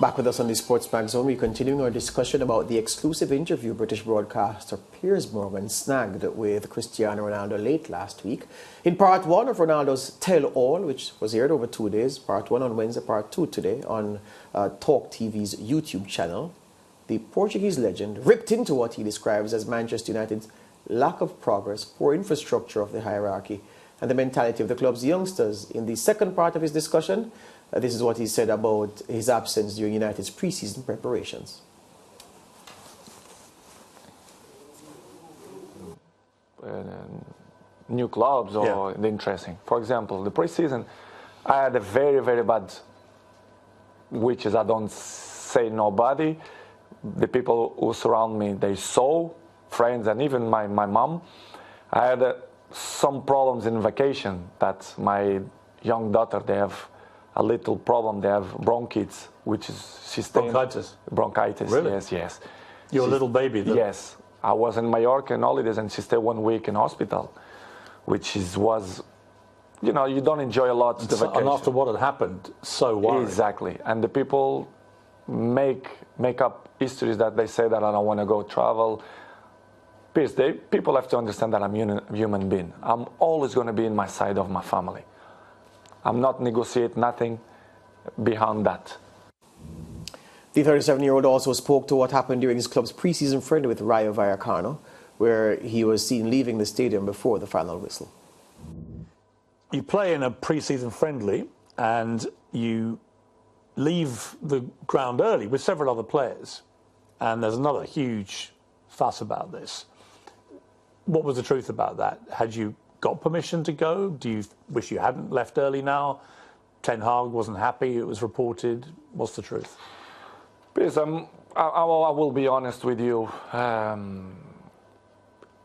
Back with us on the SportsMax Zone, we're continuing our discussion about the exclusive interview British broadcaster Piers Morgan snagged with Cristiano Ronaldo late last week. In part one of Ronaldo's tell-all, which was aired over 2 days, part one on Wednesday, part two today on Talk TV's YouTube channel, the Portuguese legend ripped into what he describes as Manchester United's lack of progress, poor infrastructure of the hierarchy, and the mentality of the club's youngsters. In the second part of his discussion, this is what he said about his absence during United's pre-season preparations. New clubs or the interesting. For example, the pre-season, I had a very, very bad, which is I don't say nobody. The people who surround me, they saw, friends and even my mom. I had some problems in vacation that my young daughter, they have a little problem. They have bronchitis, which is she's bronchitis. Bronchitis, really? Yes. Your little baby, though? Yes. I was in Mallorca in holidays, and she stayed 1 week in hospital, which was, you know, you don't enjoy a lot the vacation. And after what had happened, so worried. Exactly. And the people make up histories that they say that I don't want to go travel. Piers, people have to understand that I'm a human being. I'm always going to be in my side of my family. I'm not negotiate nothing beyond that. The 37-year-old also spoke to what happened during his club's pre-season friendly with Rayo Vallecano, where he was seen leaving the stadium before the final whistle. You play in a pre-season friendly and you leave the ground early with several other players, and there's another huge fuss about this. What was the truth about that? Had you got permission to go? Do you wish you hadn't left early now? Ten Hag wasn't happy, it was reported. What's the truth? Piers, I will be honest with you.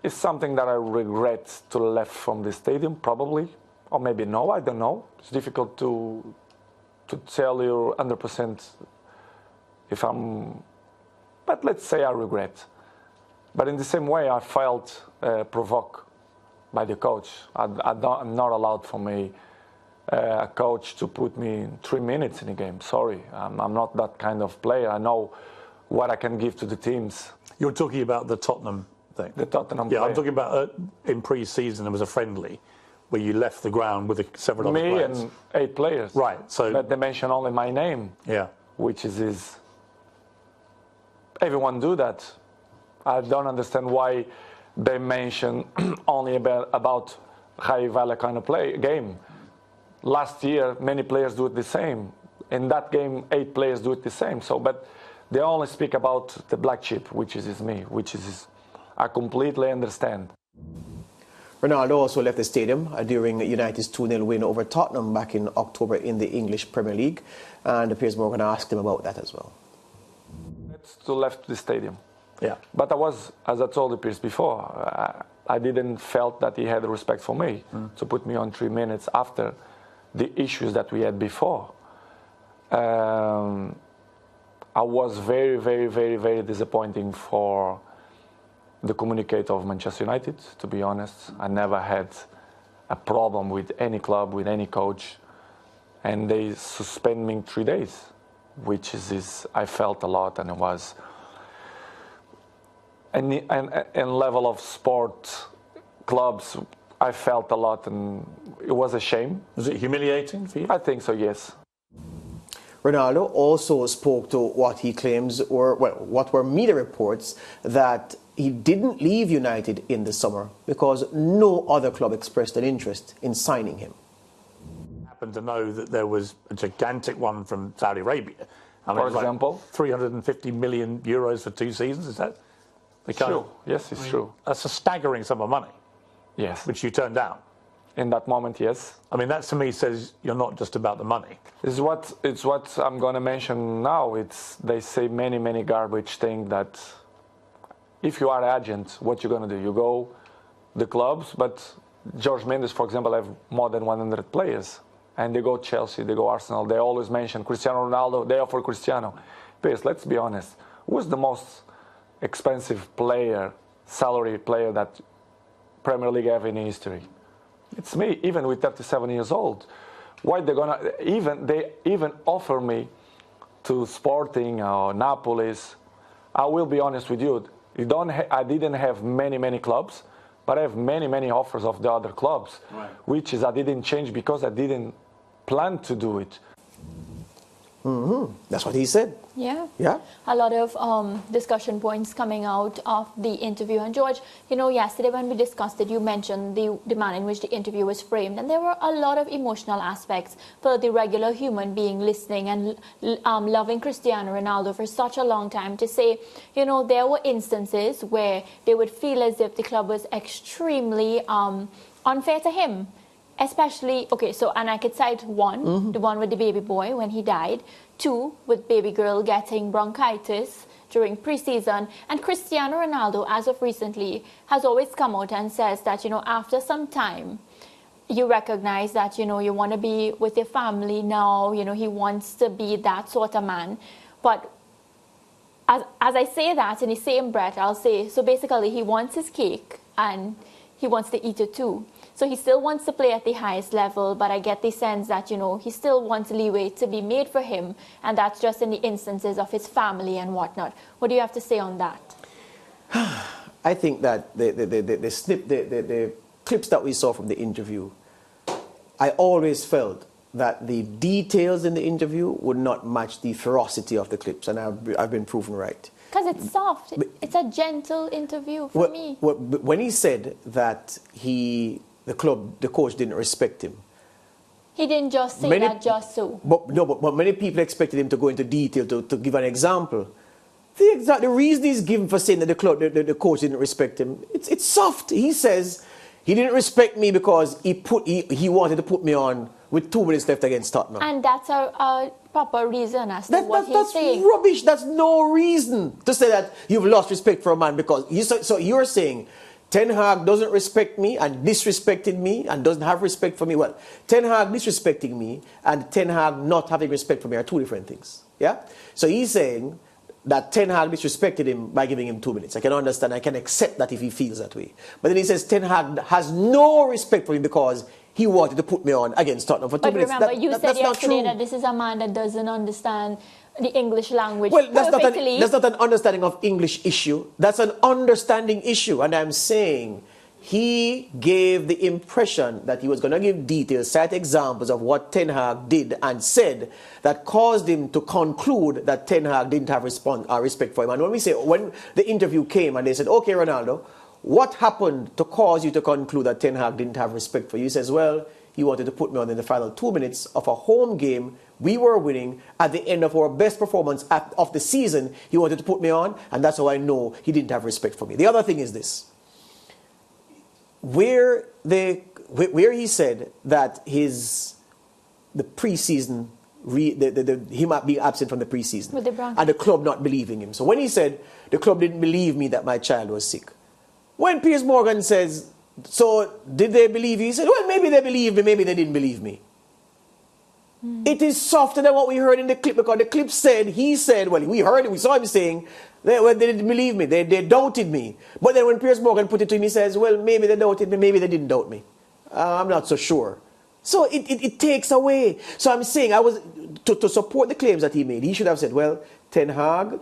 It's something that I regret to left from the stadium, probably. Or maybe no, I don't know. It's difficult to tell you 100% if I'm... But let's say I regret. But in the same way, I felt provoked by the coach. I'm not allowed for me, a coach, to put me in 3 minutes in a game. Sorry, I'm not that kind of player. I know what I can give to the teams. You're talking about the Tottenham thing? The Tottenham player. I'm talking about in pre-season, there was a friendly where you left the ground with several other players. Me and 8 players. Right. So, but they mention only my name. Yeah. Which is everyone do that. I don't understand why they mention only about Rayo Vallecano game. Last year, many players do it the same. In that game, 8 players do it the same. So, but they only speak about the black sheep, which is me, I completely understand. Ronaldo also left the stadium during United's 2-0 win over Tottenham back in October in the English Premier League, and Piers Morgan asked him about that as well. To left the stadium. Yeah. But I was, as I told the Piers before, I didn't felt that he had respect for me to put me on 3 minutes after the issues that we had before. I was very, very, very, very disappointing for the communicator of Manchester United, to be honest. I never had a problem with any club, with any coach, and they suspend me 3 days, which is I felt a lot, and it was... And level of sport clubs, I felt a lot, and it was a shame. Was it humiliating for you? I think so, yes. Ronaldo also spoke to what he claims, what were media reports, that he didn't leave United in the summer because no other club expressed an interest in signing him. I happen to know that there was a gigantic one from Saudi Arabia. For example? Like 350 million euros for 2 seasons, is that? True. Yes, it's true. That's a staggering sum of money. Yes. Which you turned down. In that moment, yes. I mean, that to me says you're not just about the money. It's what I'm going to mention now. They say many garbage things that if you are an agent, what you're going to do? You go the clubs, but George Mendes, for example, have more than 100 players. And they go Chelsea, they go Arsenal. They always mention Cristiano Ronaldo. They offer Cristiano. Piers, let's be honest. Who's the most expensive player, salary player that Premier League have in history? It's me, even with 37 years old. Why they even offer me to Sporting or Napolis, I will be honest with you. I didn't have many clubs, but I have many offers of the other clubs, right. Which is I didn't change because I didn't plan to do it. That's what he said. Yeah. Yeah. A lot of discussion points coming out of the interview. And George, you know, yesterday when we discussed it, you mentioned the manner in which the interview was framed. And there were a lot of emotional aspects for the regular human being listening and loving Cristiano Ronaldo for such a long time to say, you know, there were instances where they would feel as if the club was extremely unfair to him. Especially, okay, so, and I could cite one, the one with the baby boy when he died, 2, with baby girl getting bronchitis during preseason, and Cristiano Ronaldo, as of recently, has always come out and says that, you know, after some time, you recognize that, you know, you want to be with your family now, you know, he wants to be that sort of man, but as I say that, in the same breath, I'll say, so basically, he wants his cake, and he wants to eat it too. So he still wants to play at the highest level, but I get the sense that, you know, he still wants leeway to be made for him, and that's just in the instances of his family and whatnot. What do you have to say on that? I think that the clips that we saw from the interview, I always felt that the details in the interview would not match the ferocity of the clips, and I've been proven right. Because it's soft. It's a gentle interview for me. When he said that the coach didn't respect him. He didn't just say that just so. But many people expected him to go into detail to give an example. The reason he's given for saying that the coach didn't respect him, it's soft. He says he didn't respect me because he wanted to put me on with 2 minutes left against Tottenham. And that's a proper reason as to what he's saying. That's rubbish. That's no reason to say that you've lost respect for a man because so you're saying Ten Hag doesn't respect me and disrespected me and doesn't have respect for me. Well, Ten Hag disrespecting me and Ten Hag not having respect for me are 2 different things. Yeah? So he's saying that Ten Hag disrespected him by giving him 2 minutes. I can understand. I can accept that if he feels that way. But then he says Ten Hag has no respect for me because he wanted to put me on against Tottenham for 2 minutes. But remember, you said yesterday that this is a man that doesn't understand the English language perfectly. That's not an understanding of English issue. That's an understanding issue. And I'm saying he gave the impression that he was going to give details, cite examples of what Ten Hag did and said that caused him to conclude that Ten Hag didn't have respect for him. And when the interview came and they said, okay, Ronaldo, what happened to cause you to conclude that Ten Hag didn't have respect for you? He says, well, he wanted to put me on in the final 2 minutes of a home game. We were winning at the end of our best performance of the season. He wanted to put me on, and that's how I know he didn't have respect for me. The other thing is this. Where he said that the preseason, he might be absent from the preseason, and the club not believing him. So when he said the club didn't believe me that my child was sick, when Piers Morgan says, so did they believe you? He said, well, maybe they believed me, maybe they didn't believe me. It is softer than what we heard in the clip because the clip said, he said, well, we heard it, we saw him saying, they didn't believe me, they doubted me. But then when Piers Morgan put it to him, he says, well, maybe they doubted me, maybe they didn't doubt me. I'm not so sure. So it takes away. So I'm saying, to support the claims that he made, he should have said, well, Ten Hag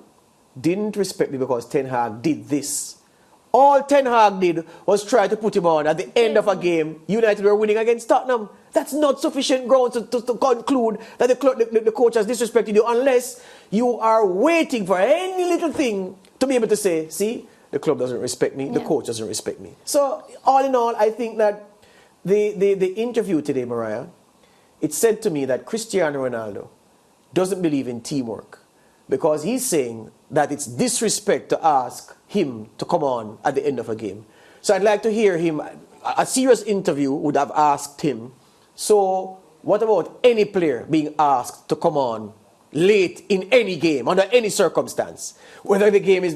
didn't respect me because Ten Hag did this. All Ten Hag did was try to put him on at the end of a game. United were winning against Tottenham. That's not sufficient grounds to conclude that the coach has disrespected you unless you are waiting for any little thing to be able to say, see, the club doesn't respect me, the coach doesn't respect me. So all in all, I think that the interview today, Mariah, it said to me that Cristiano Ronaldo doesn't believe in teamwork because he's saying that it's disrespect to ask him to come on at the end of a game. So I'd like to hear him, a serious interview would have asked him, so what about any player being asked to come on late in any game, under any circumstance, whether the game is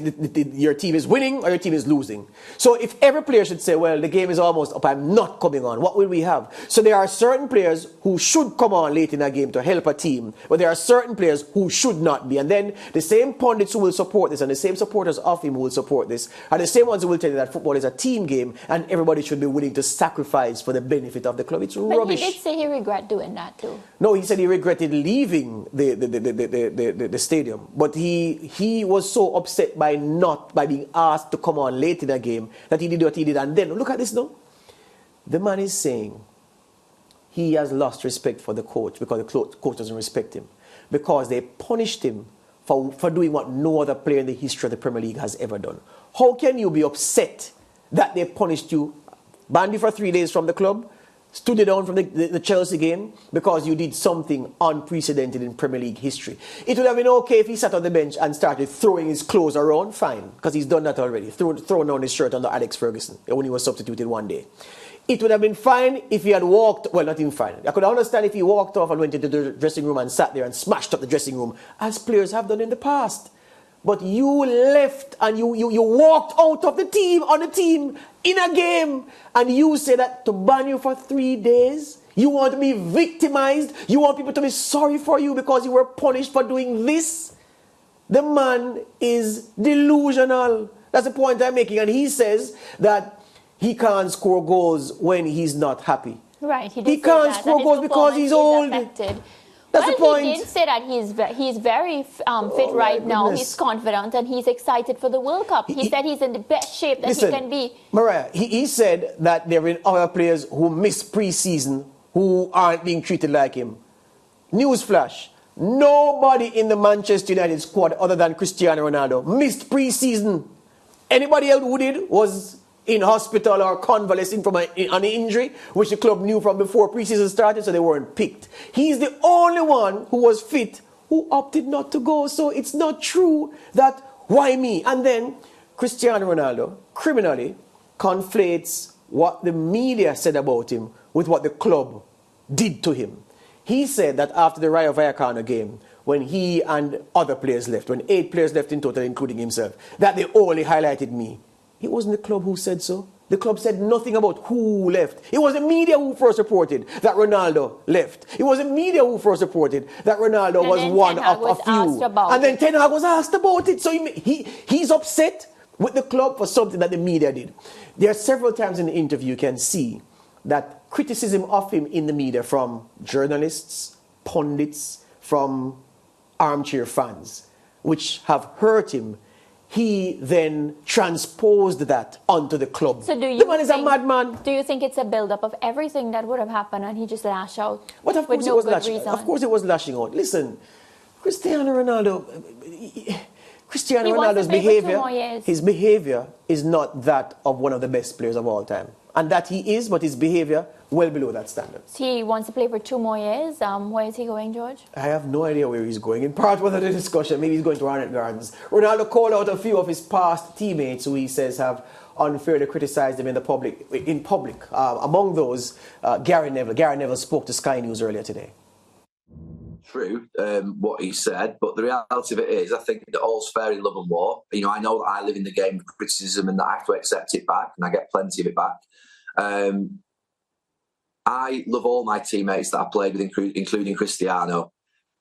your team is winning or your team is losing. So if every player should say, well, the game is almost up, I'm not coming on, what will we have? So there are certain players who should come on late in a game to help a team, but there are certain players who should not be. And then the same pundits who will support this and the same supporters of him who will support this are the same ones who will tell you that football is a team game and everybody should be willing to sacrifice for the benefit of the club. It's rubbish. But he did say he regret doing that too. No, he said he regretted leaving the the stadium. But he was so upset by being asked to come on late in the game that he did what he did. And then, look at this now. The man is saying he has lost respect for the coach because the coach doesn't respect him. Because they punished him for doing what no other player in the history of the Premier League has ever done. How can you be upset that they punished you, banned you for 3 days from the club, stood you down from the Chelsea game because you did something unprecedented in Premier League history? It would have been okay if he sat on the bench and started throwing his clothes around, fine, because he's done that already, throwing down his shirt under Alex Ferguson when he was substituted one day. It would have been fine if he had walked, well, not even fine. I could understand if he walked off and went into the dressing room and sat there and smashed up the dressing room, as players have done in the past. But you left and you walked out of the team, on the team, in a game, and you say that to ban you for 3 days? You want to be victimized? You want people to be sorry for you because you were punished for doing this? The man is delusional. That's the point I'm making. And he says that he can't score goals when he's not happy. Right. He can't score goals because he's old. Affected. That's the point. He did say that he's very fit right now. He's confident and he's excited for the World Cup. He said he's in the best shape that he can be. Mariah, he said that there are other players who miss pre-season who aren't being treated like him. Newsflash. Nobody in the Manchester United squad other than Cristiano Ronaldo missed pre-season. Anybody else who did was in hospital or convalescing from an injury, which the club knew from before preseason started, so they weren't picked. He's the only one who was fit who opted not to go. So it's not true that, why me? And then Cristiano Ronaldo criminally conflates what the media said about him with what the club did to him. He said that after the Rayo Vallecano game, when he and other players left, when 8 players left in total, including himself, that they only highlighted me. It wasn't the club who said so. The club said nothing about who left. It was the media who first reported that Ronaldo left. It was the media who first reported that Ronaldo was one of a few. And then Ten Hag was asked about it. So he's upset with the club for something that the media did. There are several times in the interview you can see that criticism of him in the media from journalists, pundits, from armchair fans, which have hurt him. He then transposed that onto the club. So the man is a madman. Do you think it's a build-up of everything that would have happened and he just lashed out? But of course, of course it was lashing out. Listen, Cristiano Ronaldo's behavior, his behavior is not that of one of the best players of all time. And that he is, but his behavior well below that standard. He wants to play for 2 more years. Where is he going, George? I have no idea where he's going. In part one of the discussion, maybe he's going to Arnett Gardens. Ronaldo called out a few of his past teammates who he says have unfairly criticized him in public. Among those, Gary Neville. Gary Neville spoke to Sky News earlier today. True, what he said, but the reality of it is, I think that all's fair in love and war. You know, I know that I live in the game of criticism and that I have to accept it back, and I get plenty of it back. I love all my teammates that I played with, including Cristiano.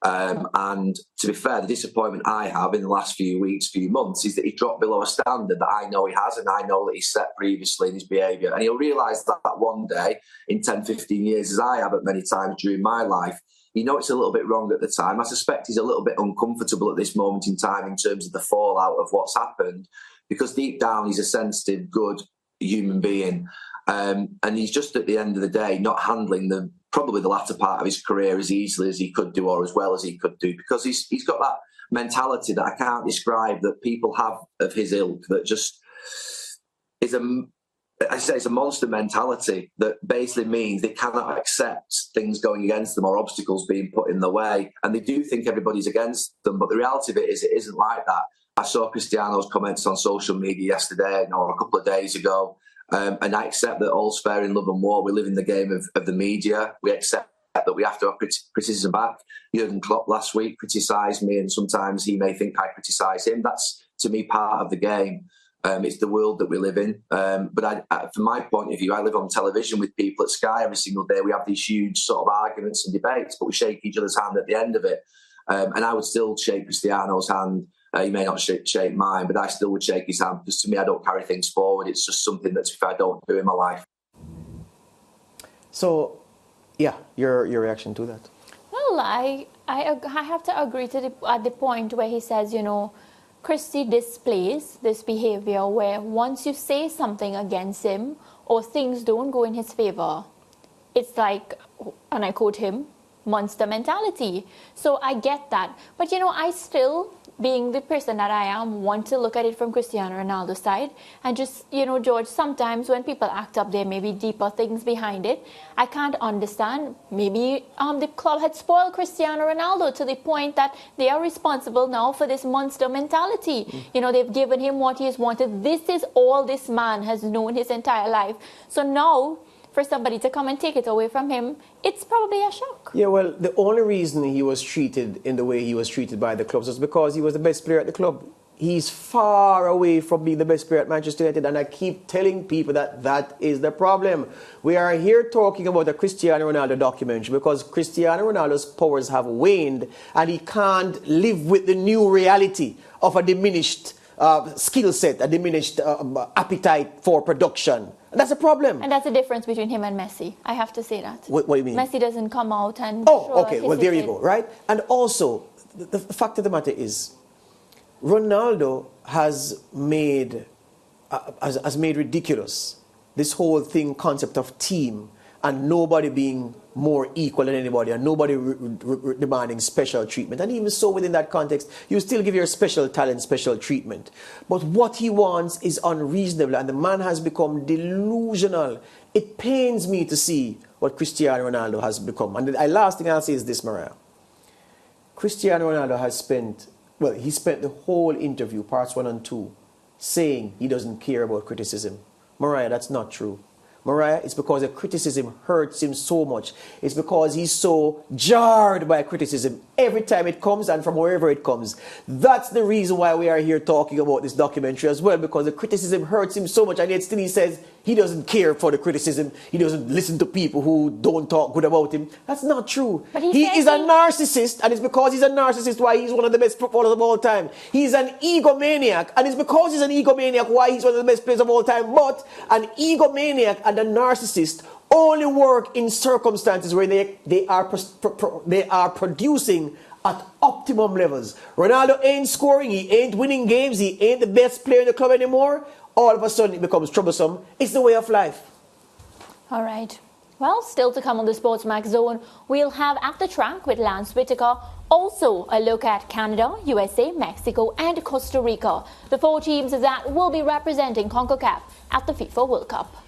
And to be fair, the disappointment I have in the last few weeks, few months, is that he dropped below a standard that I know he has, and I know that he's set previously in his behaviour. And he'll realise that one day, in 10, 15 years, as I have at many times during my life, you know it's a little bit wrong at the time. I suspect he's a little bit uncomfortable at this moment in time in terms of the fallout of what's happened, because deep down he's a sensitive, good human being. And he's just, at the end of the day, not handling probably the latter part of his career as easily as he could do or as well as he could do, because he's got that mentality that I can't describe that people have of his ilk, that just is it's a monster mentality that basically means they cannot accept things going against them or obstacles being put in the way. And they do think everybody's against them, but the reality of it is it isn't like that. I saw Cristiano's comments on social media yesterday or a couple of days ago. And I accept that all's fair in love and war. We live in the game of the media. We accept that we have to have criticism back. Jurgen Klopp last week criticised me, and sometimes he may think I criticise him. That's, to me, part of the game. It's the world that we live in. But from my point of view, I live on television with people at Sky every single day. We have these huge sort of arguments and debates, but we shake each other's hand at the end of it. And I would still shake Cristiano's hand. He may not shake mine, but I still would shake his hand, because to me, I don't carry things forward. It's just something that if I don't do in my life. So, yeah, your reaction to that? Well, Well, I have to agree to at the point where he says, you know, Christie displays this behavior where once you say something against him or things don't go in his favor, it's like, and I quote him, monster mentality. So I get that. But, you know, I still, being the person that I am, want to look at it from Cristiano Ronaldo's side. And just, you know, George, sometimes when people act up, there may be deeper things behind it. I can't understand. Maybe the club had spoiled Cristiano Ronaldo to the point that they are responsible now for this monster mentality. You know, they've given him what he has wanted. This is all this man has known his entire life. So now, for somebody to come and take it away from him, it's probably a shock. Yeah, well, the only reason he was treated in the way he was treated by the clubs was because he was the best player at the club. He's far away from being the best player at Manchester United, and I keep telling people that that is the problem. We are here talking about a Cristiano Ronaldo documentary because Cristiano Ronaldo's powers have waned, and he can't live with the new reality of a diminished skill set, a diminished appetite for production. That's a problem. And that's the difference between him and Messi. I have to say that. What do you mean? Messi doesn't come out and... Oh, okay. Well, there you go, right? And also, the fact of the matter is, Ronaldo has made ridiculous this whole concept of team and nobody being more equal than anybody and nobody demanding special treatment. And even so, within that context, you still give your special talent special treatment. But what he wants is unreasonable, and the man has become delusional. It pains me to see what Cristiano Ronaldo has become. And the last thing I'll say is this, Mariah. Cristiano Ronaldo has spent, well, he spent the whole interview, parts 1 and 2, saying he doesn't care about criticism. Mariah, that's not true. Mariah, it's because the criticism hurts him so much. It's because he's so jarred by criticism every time it comes and from wherever it comes. That's the reason why we are here talking about this documentary as well, because the criticism hurts him so much, and yet still he says he doesn't care for the criticism. He doesn't listen to people who don't talk good about him. That's not true. But he is a narcissist, and it's because he's a narcissist why he's one of the best footballers of all time. He's an egomaniac, and it's because he's an egomaniac why he's one of the best players of all time. But an egomaniac and a narcissist only work in circumstances where they are producing at optimum levels. Ronaldo ain't scoring, he ain't winning games, he ain't the best player in the club anymore. All of a sudden it becomes troublesome. It's the way of life. All right. Well, still to come on the SportsMax Zone, we'll have After Track with Lance Whitaker. Also, a look at Canada, USA, Mexico, and Costa Rica, the 4 teams that will be representing CONCACAF at the FIFA World Cup.